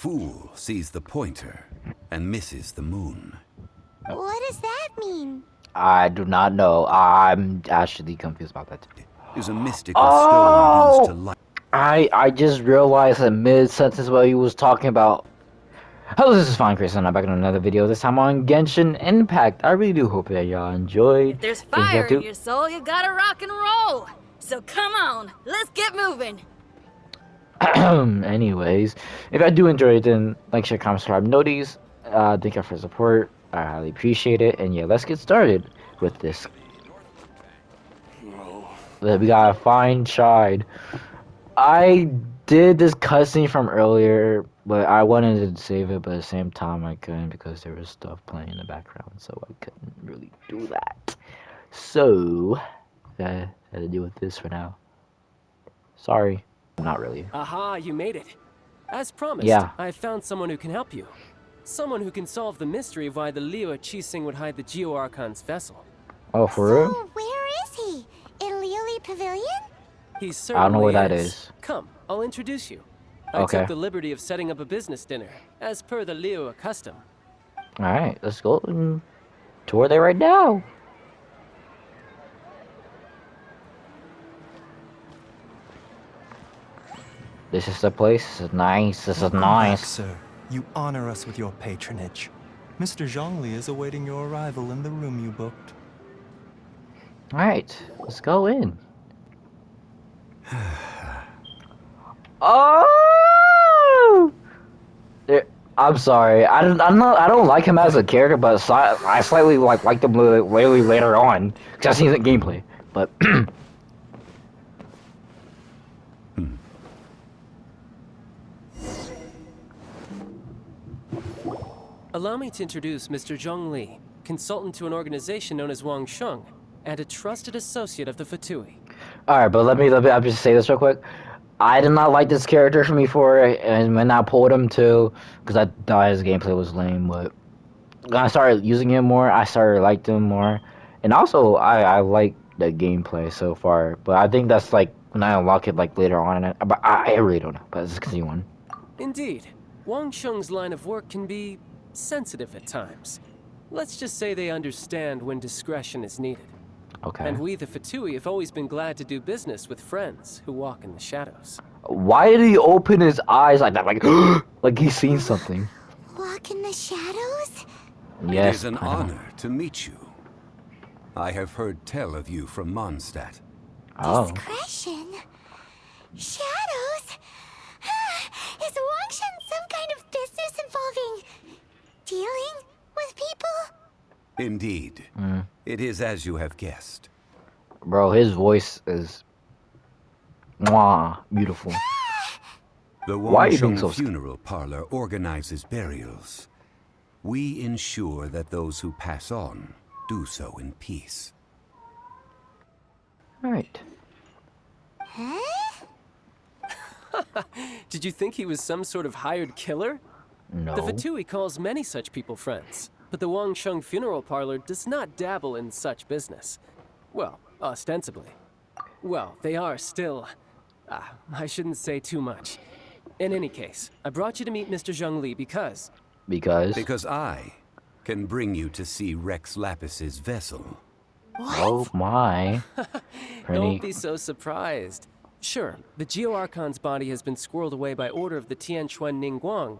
fool sees the pointer and misses the moon. What does that mean? I do not know. I'm actually confused about that. Is a mystical stone used to light. I just realized in mid-sentence what he was talking about. Hello, this is Fine Chris, and I'm back in another video, this time on Genshin Impact. I really do hope that y'all enjoyed. If there's fire in your soul, you gotta rock and roll. So come on, let's get moving. Anyways, if I do enjoy it, then like, share, comment, subscribe, notice. Thank you for support. I highly appreciate it. And yeah, let's get started with this. We got a fine chide. I did this cutscene from earlier, but I wanted to save it, but at the same time I couldn't because there was stuff playing in the background, so I couldn't really do that. So, I had to deal with this for now. Sorry. Not really. Aha, you made it. As promised, Yeah. I found someone who can help you. Someone who can solve the mystery of why the Liu Qixing would hide the Geo Archon's vessel. Oh, for real? So, where is he? In Liuli Pavilion? He certainly I don't know where that is. Come, I'll introduce you. I Okay. took the liberty of setting up a business dinner, as per the Liu custom. Alright, let's go and tour there right now. This is the place. This is nice. This is Welcome nice. back, sir. You honor us with your patronage. Mr. Zhongli is awaiting your arrival in the room you booked. Alright, let's go in. Oh! I'm sorry. I don't like him as a character, but I slightly liked him lately later on because I've seen the gameplay. But Allow me to introduce Mr. Zhong Li, consultant to an organization known as Wang Sheng, and a trusted associate of the Fatui. alright, but let me I'll just say this real quick. I did not like this character from before, and when I pulled him too, because I thought his gameplay was lame. But when I started using him more, I started liking him more, and also I like the gameplay so far. But I think that's like when I unlock it like later on. But I really don't know. But let's continue on. Indeed, Wang Sheng's line of work can be sensitive at times. Let's just say they understand when discretion is needed. Okay. And we, the Fatui, have always been glad to do business with friends who walk in the shadows. Why did he open his eyes like that? Like, like he's seen something. Walk in the shadows? Yes. It is an honor to meet you. I have heard tell of you from Mondstadt. Oh. Discretion? Shadows? Is Wangshan some kind of business involving dealing with people? Indeed. It is as you have guessed. Bro, his voice is mwah, beautiful. The Why are you being Wangsheng so Funeral Parlor organizes burials. We ensure that those who pass on do so in peace. Alright. Huh? Did you think he was some sort of hired killer? No. The Fatui calls many such people friends, but the Wang Sheng Funeral Parlor does not dabble in such business. Well, ostensibly. Well, they are still... I shouldn't say too much. In any case, I brought you to meet Mr. Zhong Li because... Because I can bring you to see Rex Lapis's vessel. Oh my. Don't be so surprised. Sure, the Geo Archon's body has been squirreled away by order of the Tianquan Ningguang.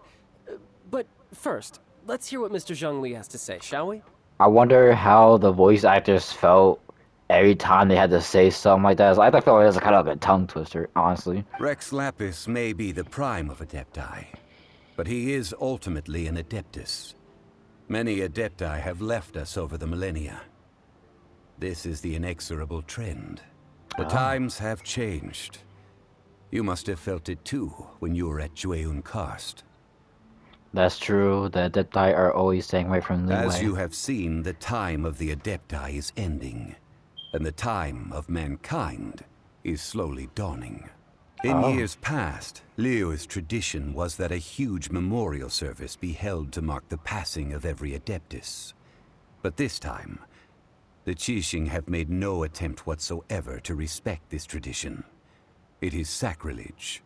But first, let's hear what Mr. Zhong Li has to say, shall we? I wonder how the voice actors felt every time they had to say something like that. I felt like it was kind of like a tongue twister, honestly. Rex Lapis may be the prime of Adepti, but he is ultimately an Adeptus. Many Adepti have left us over the millennia. This is the inexorable trend. The times have changed. You must have felt it too when you were at Jueyun Karst. That's true. The Adepti are always staying away from the As way. you have seen, the time of the Adepti is ending, and the time of mankind is slowly dawning. In years past, Liu's tradition was that a huge memorial service be held to mark the passing of every Adeptus. But this time, the Qixing have made no attempt whatsoever to respect this tradition. It is sacrilege.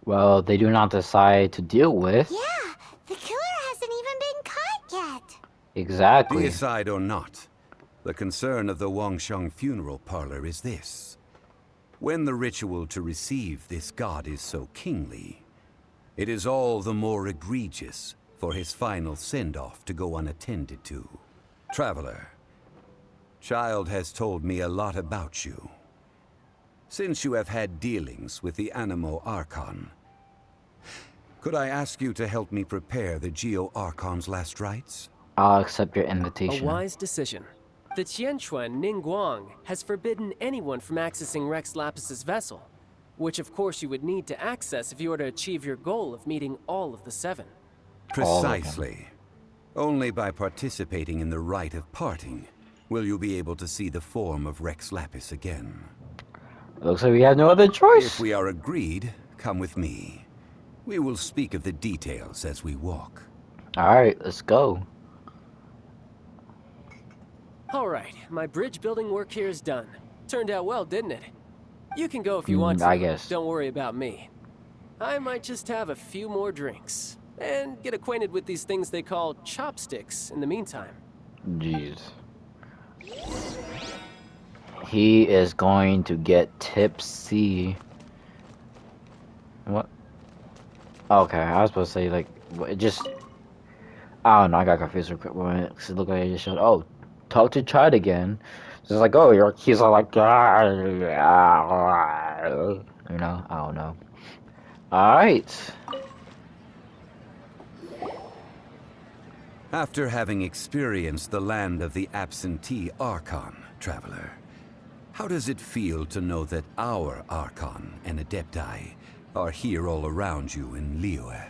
Well, they do not decide to deal with. Yeah, the killer hasn't even been caught yet. Exactly. Deicide or not, the concern of the Wangsheng funeral parlor is this. When the ritual to receive this god is so kingly, it is all the more egregious for his final send-off to go unattended to. Traveler, Child has told me a lot about you. Since you have had dealings with the Animo Archon, could I ask you to help me prepare the Geo Archon's last rites? I'll accept your A invitation. wise decision. The Qianquan Ningguang has forbidden anyone from accessing Rex Lapis's vessel, which of course you would need to access if you were to achieve your goal of meeting all of the 7. Precisely. Only by participating in the rite of parting will you be able to see the form of Rex Lapis again. Looks like we have no other choice. If we are agreed, come with me. We will speak of the details as we walk. Alright, let's go. Alright, my bridge building work here is done. Turned out well, didn't it? You can go if you want to. I guess. Don't worry about me. I might just have a few more drinks. And get acquainted with these things they call chopsticks in the meantime. Jeez. He is going to get tipsy. What? Okay, I was supposed to say, like, it just... I don't know, I got confused real quick when it looked like it just showed, oh, talk to Chad again. So it's like, oh, your keys are like, you know, I don't know. Alright. After having experienced the land of the absentee Archon, Traveler, how does it feel to know that our Archon and Adepti are here all around you in Liyue?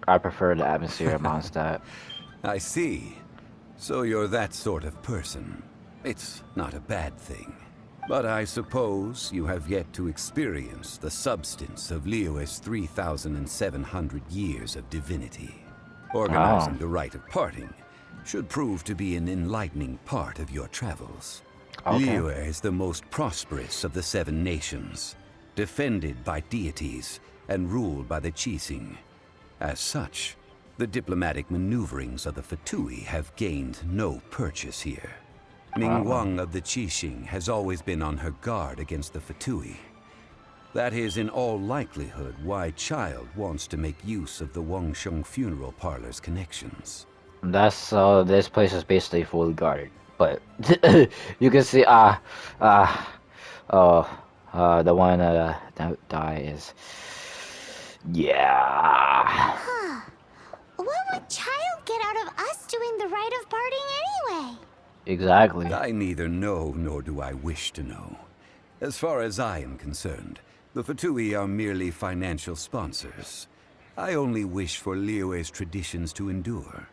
I prefer the atmosphere of Mondstadt. I see. So you're that sort of person. It's not a bad thing. But I suppose you have yet to experience the substance of Liyue's 3,700 years of divinity. Organizing the rite of parting should prove to be an enlightening part of your travels. Okay. Liyue is the most prosperous of the 7 nations, defended by deities and ruled by the Qixing. As such, the diplomatic maneuverings of the Fatui have gained no purchase here. Ningguang of the Qixing has always been on her guard against the Fatui. That is in all likelihood why Child wants to make use of the Wangsheng funeral parlor's connections. That's, this place is basically fully guarded. But, you can see, the one that died is... Yeah. Huh. What would Child get out of us doing the rite of parting anyway? Exactly. I neither know nor do I wish to know. As far as I am concerned, the Fatui are merely financial sponsors. I only wish for Liyue's traditions to endure.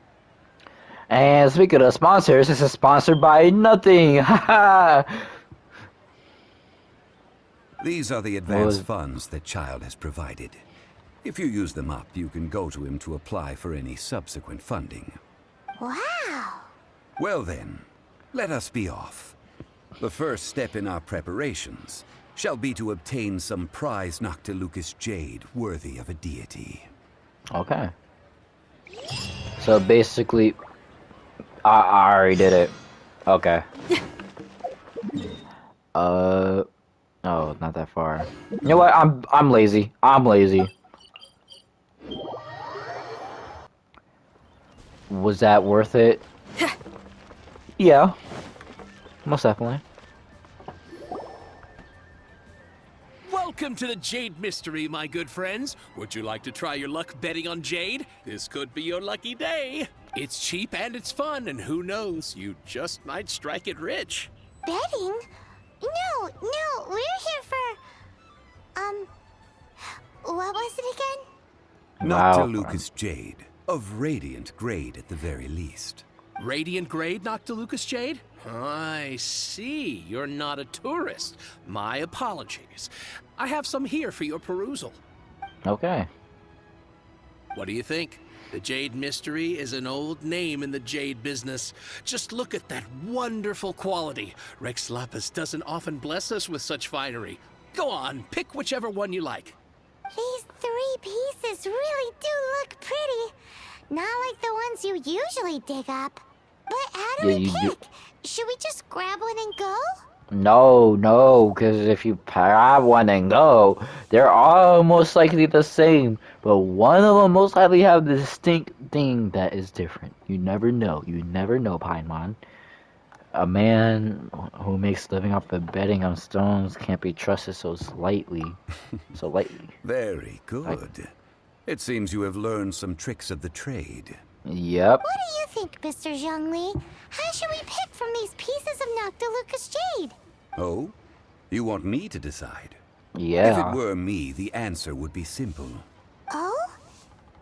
And speaking of sponsors, this is sponsored by nothing. Haha. These are the advance funds that Child has provided. If you use them up, you can go to him to apply for any subsequent funding. Wow. Well then, let us be off. The first step in our preparations shall be to obtain some prize Noctilucous jade worthy of a deity. Okay. So basically, I already did it. Okay. Oh, not that far. You know what? I'm lazy. I'm lazy. Was that worth it? Yeah. Most definitely. Welcome to the Jade Mystery, my good friends. Would you like to try your luck betting on Jade? This could be your lucky day. It's cheap and it's fun, and who knows, you just might strike it rich. Betting? No, we're here for... what was it again? Wow. Noctilucous jade, of radiant grade at the very least. Radiant grade, Noctilucous Jade? I see. You're not a tourist. My apologies. I have some here for your perusal. Okay. What do you think? The Jade Mystery is an old name in the jade business. Just look at that wonderful quality. Rex Lapis doesn't often bless us with such finery. Go on, pick whichever one you like. These 3 pieces really do look pretty. Not like the ones you usually dig up. But how do Yeah, we you do. pick? Should we just grab one and go? No, because if you grab one and go, they're all most likely the same, but one of them most likely have the distinct thing that is different. You never know. You never know, Paimon. A man who makes a living off of betting on stones can't be trusted so lightly. So lightly. Very Like, good. It seems you have learned some tricks of the trade. yep. What do you think, Mr. Zhongli? How should we pick from these pieces of Noctilucous jade? Oh? You want me to decide? If it Yeah. were me, the answer would be simple. Oh?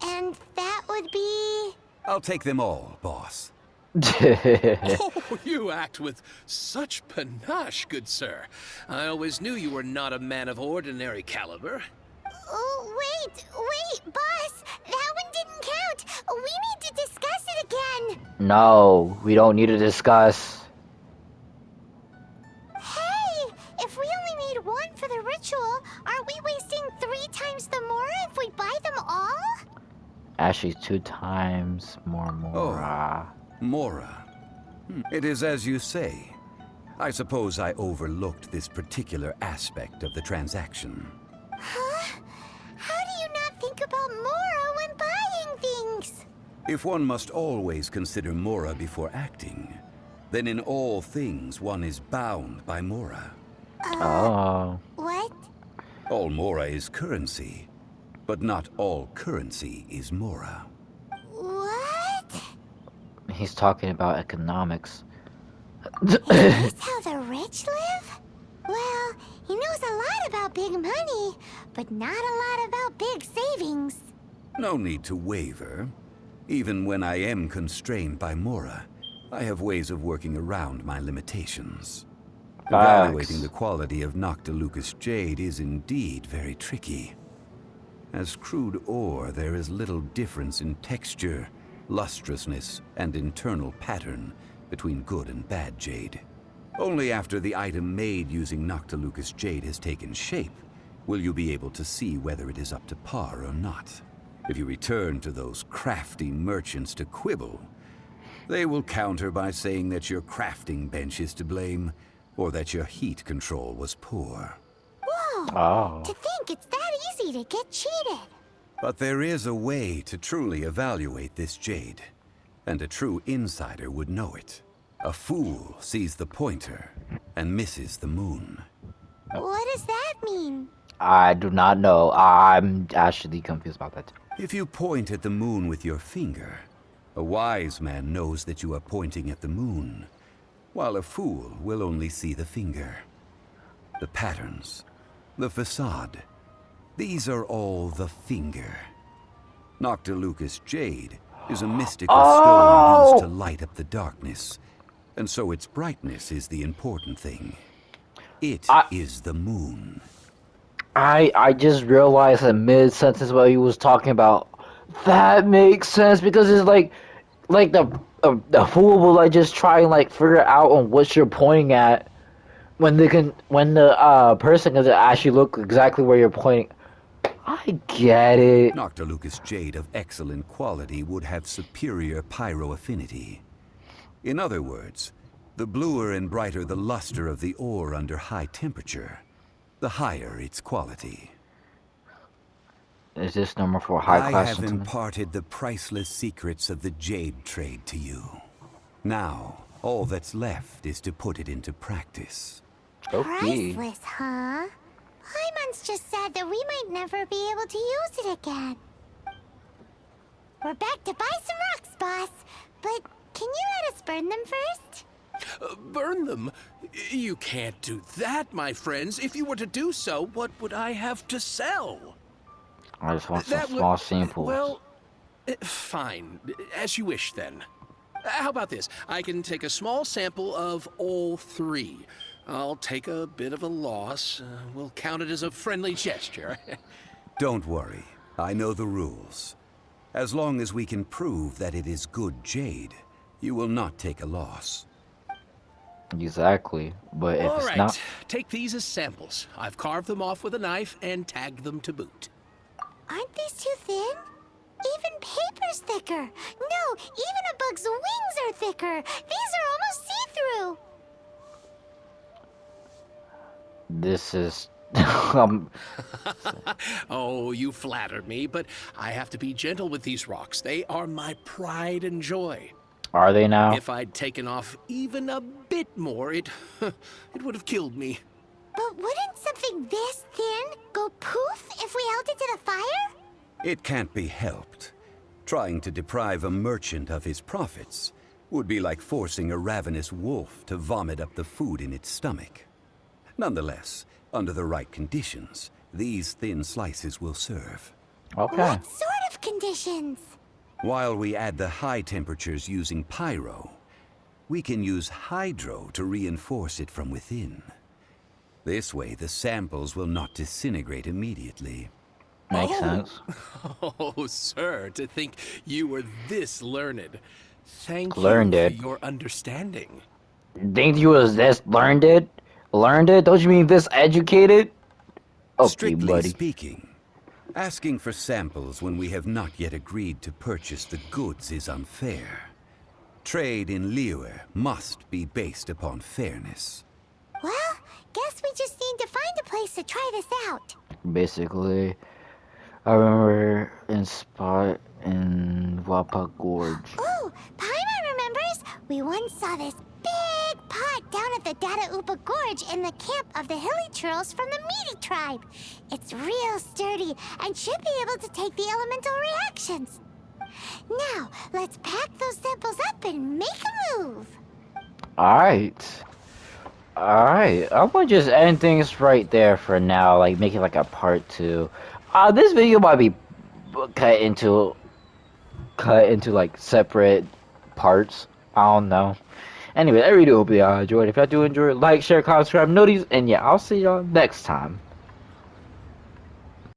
And that would be... I'll take them all, boss. Oh, you act with such panache, good sir. I always knew you were not a man of ordinary caliber. Oh, wait, boss! That one didn't count! We need to discuss it again! No, we don't need to discuss. Hey! If we only need one for the ritual, aren't we wasting 3 times the Mora if we buy them all? Actually, 2 times more. Mora. It is as you say. I suppose I overlooked this particular aspect of the transaction. Huh? How do you not think about Mora when buying things? If one must always consider Mora before acting, then in all things one is bound by Mora. Oh. What? All Mora is currency, but not all currency is Mora. What? He's talking about economics. Is this how the rich live? Well, he knows a lot about big money, but not a lot about big savings. No need to waver. Even when I am constrained by Mora, I have ways of working around my limitations. Evaluating the quality of Noctilucous jade is indeed very tricky. As crude ore, there is little difference in texture, lustrousness, and internal pattern between good and bad jade. Only after the item made using Noctilucous jade has taken shape will you be able to see whether it is up to par or not. If you return to those crafty merchants to quibble, they will counter by saying that your crafting bench is to blame, or that your heat control was poor. Whoa! Oh. To think it's that easy to get cheated. But there is a way to truly evaluate this jade, and a true insider would know it. A fool sees the pointer and misses the moon. What does that mean? I do not know. I'm actually confused about that. If you point at the moon with your finger, a wise man knows that you are pointing at the moon, while a fool will only see the finger. The patterns, the facade, these are all the finger. Noctilucous jade is a mystical stone used to light up the darkness, and so its brightness is the important thing. It is the moon. I just realized in mid-sentence what he was talking about. That makes sense because it's like the fool will like just try and like figure out on what you're pointing at when the person can actually look exactly where you're pointing. I get it. Noctilucous jade of excellent quality would have superior pyroaffinity. In other words, the bluer and brighter the luster of the ore under high temperature, the higher its quality. Is this number for high I class have gentlemen? imparted the priceless secrets of the jade trade to you. Now, all that's left is to put it into practice. Okay. Priceless, huh? Hyman's just said that we might never be able to use it again. We're back to buy some rocks, boss. But can you let us burn them first? Burn them? You can't do that, my friends. If you were to do so, what would I have to sell? I just want some That would- small samples. Well, fine. As you wish, then. How about this? I can take a small sample of all 3. I'll take a bit of a loss. We'll count it as a friendly gesture. Don't worry, I know the rules. As long as we can prove that it is good jade, you will not take a loss. Exactly. But if All it's right, not, take these as samples. I've carved them off with a knife and tagged them to boot. Aren't these too thin? Even paper's thicker. No, even a bug's wings are thicker. These are almost see-through. This is Oh, you flatter me, but I have to be gentle with these rocks. They are my pride and joy. Are they now? If I'd taken off even a bit more, it would have killed me. But wouldn't something this thin go poof if we held it to the fire? It can't be helped. Trying to deprive a merchant of his profits would be like forcing a ravenous wolf to vomit up the food in its stomach. Nonetheless, under the right conditions, these thin slices will serve. Okay. What sort of conditions? While we add the high temperatures using pyro, we can use hydro to reinforce it from within. This way, the samples will not disintegrate immediately. Makes sense. Oh, sir, to think you were this learned. Thank Learned you it. for your understanding. Think you was this learned it? Learned it? Don't you mean this educated? Okay, Strictly buddy. speaking, asking for samples when we have not yet agreed to purchase the goods is unfair. Trade in Liyue must be based upon fairness. Well, guess we just need to find a place to try this out. Basically, I remember in spot in Wapa Gorge. Oh, Paimon remembers! We once saw this big pot down at the Dada Upa Gorge in the camp of the hilly churls from the Meaty tribe. It's real sturdy and should be able to take the elemental reactions. Now, let's pack those samples up and make a move. Alright. Alright. I'm gonna just end things right there for now. Like, make it like a part 2. This video might be cut into like separate parts. I don't know. Anyway, I really do hope y'all enjoyed. If y'all do enjoy, like, share, comment, subscribe, notice, and yeah, I'll see y'all next time.